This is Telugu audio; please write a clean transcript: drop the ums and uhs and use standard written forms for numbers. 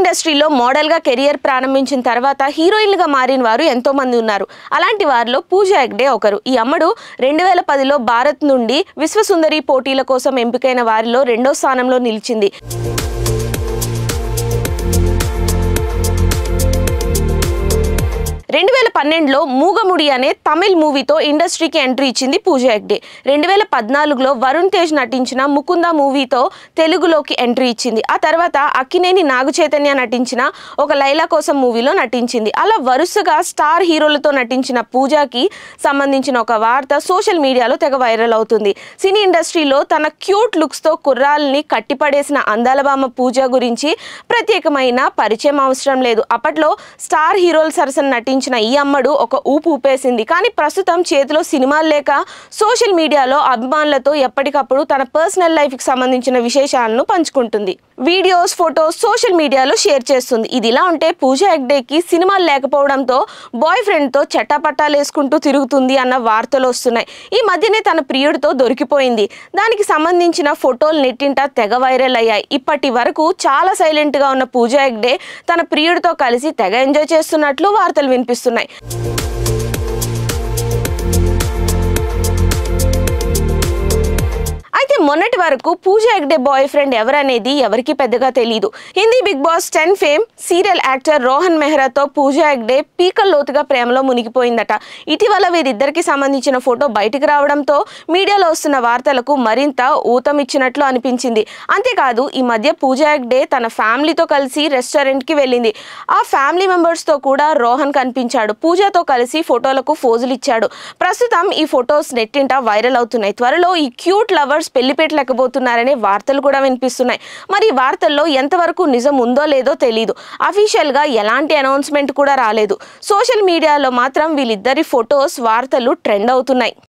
ఇండస్ట్రీలో మోడల్ గా కెరియర్ ప్రారంభించిన తర్వాత హీరోయిన్ గా మారిన వారు ఎంతో మంది ఉన్నారు. అలాంటి వారిలో పూజా హెగ్డే ఒకరు. ఈ అమ్మడు 2010లో భారత్ నుండి విశ్వసుందరి పోటీల కోసం ఎంపికైన వారిలో 2వ స్థానంలో నిలిచింది. 2012లో మూగముడి అనే తమిళ్ మూవీతో ఇండస్ట్రీకి ఎంట్రీ ఇచ్చింది పూజా హెగ్డే. 2014లో వరుణ్ తేజ్ నటించిన ముకుంద మూవీతో తెలుగులోకి ఎంట్రీ ఇచ్చింది. ఆ తర్వాత అక్కినేని నాగచైతన్య నటించిన ఒక లైలా కోసం మూవీలో నటించింది. అలా వరుసగా స్టార్ హీరోలతో నటించిన పూజాకి సంబంధించిన ఒక వార్త సోషల్ మీడియాలో తెగ వైరల్ అవుతుంది. సినీ ఇండస్ట్రీలో తన క్యూట్ లుక్స్తో కుర్రాల్ని కట్టిపడేసిన అందాల బామ్మ పూజా గురించి ప్రత్యేకమైన పరిచయం అవసరం లేదు. అప్పట్లో స్టార్ హీరోల సరసన నటించిన ఈ అమ్మడు ఒక ఊపు ఊపేసింది. కానీ ప్రస్తుతం చేతిలో సినిమాలు లేక సోషల్ మీడియాలో అభిమానులతో ఎప్పటికప్పుడు తన పర్సనల్ లైఫ్కి సంబంధించిన విశేషాలను పంచుకుంటుంది. వీడియోస్, ఫొటోస్ సోషల్ మీడియాలో షేర్ చేస్తుంది. ఇదిలా ఉంటే పూజా హెగ్డేకి సినిమాలు లేకపోవడంతో బాయ్ ఫ్రెండ్తో చట్టాపట్టాలు వేసుకుంటూ తిరుగుతుంది అన్న వార్తలు వస్తున్నాయి. ఈ మధ్యనే తన ప్రియుడితో దొరికిపోయింది. దానికి సంబంధించిన ఫోటోలు నెట్టింట తెగ వైరల్ అయ్యాయి. ఇప్పటి వరకు చాలా సైలెంట్గా ఉన్న పూజా హెగ్డే తన ప్రియుడితో కలిసి తెగ ఎంజాయ్ చేస్తున్నట్లు వార్తలు వినిపిస్తున్నాయి. అయితే మొన్నటి వరకు పూజా హెగ్డే బాయ్ ఫ్రెండ్ ఎవరనేది ఎవరికి పెద్దగా తెలియదు. Hindi Bigg Boss 10 fame serial actor Rohan మెహ్రాతో పూజా హెగ్డే పీకల్లోతుగా ప్రేమలో మునిగిపోయిందట. ఇటీవల వీరిద్దరికి సంబంధించిన ఫోటో బయటికి రావడంతో మీడియాలో వస్తున్న వార్తలకు మరింత ఊతమిచ్చినట్లు అనిపించింది. అంతేకాదు ఈ మధ్య పూజా హెగ్డే తన ఫ్యామిలీతో కలిసి రెస్టారెంట్కి వెళ్ళింది. ఆ ఫ్యామిలీ మెంబర్స్తో కూడా రోహన్ కనిపించాడు. పూజాతో కలిసి ఫోటోలకు ఫోజులు ఇచ్చాడు. ప్రస్తుతం ఈ ఫొటోస్ నెట్టింట వైరల్ అవుతున్నాయి. త్వరలో ఈ క్యూట్ లవర్స్ పెళ్లిపేటలేకపోతున్నారనే వార్తలు కూడా వినిపిస్తున్నాయి. మరి ఈ వార్తల్లో ఎంతవరకు నిజం ఉందో లేదో తెలియదు. అఫీషియల్ గా ఎలాంటి అనౌన్స్మెంట్ కూడా రాలేదు. సోషల్ మీడియాలో మాత్రం వీళ్ళిద్దరి ఫొటోస్, వార్తలు ట్రెండ్ అవుతున్నాయి.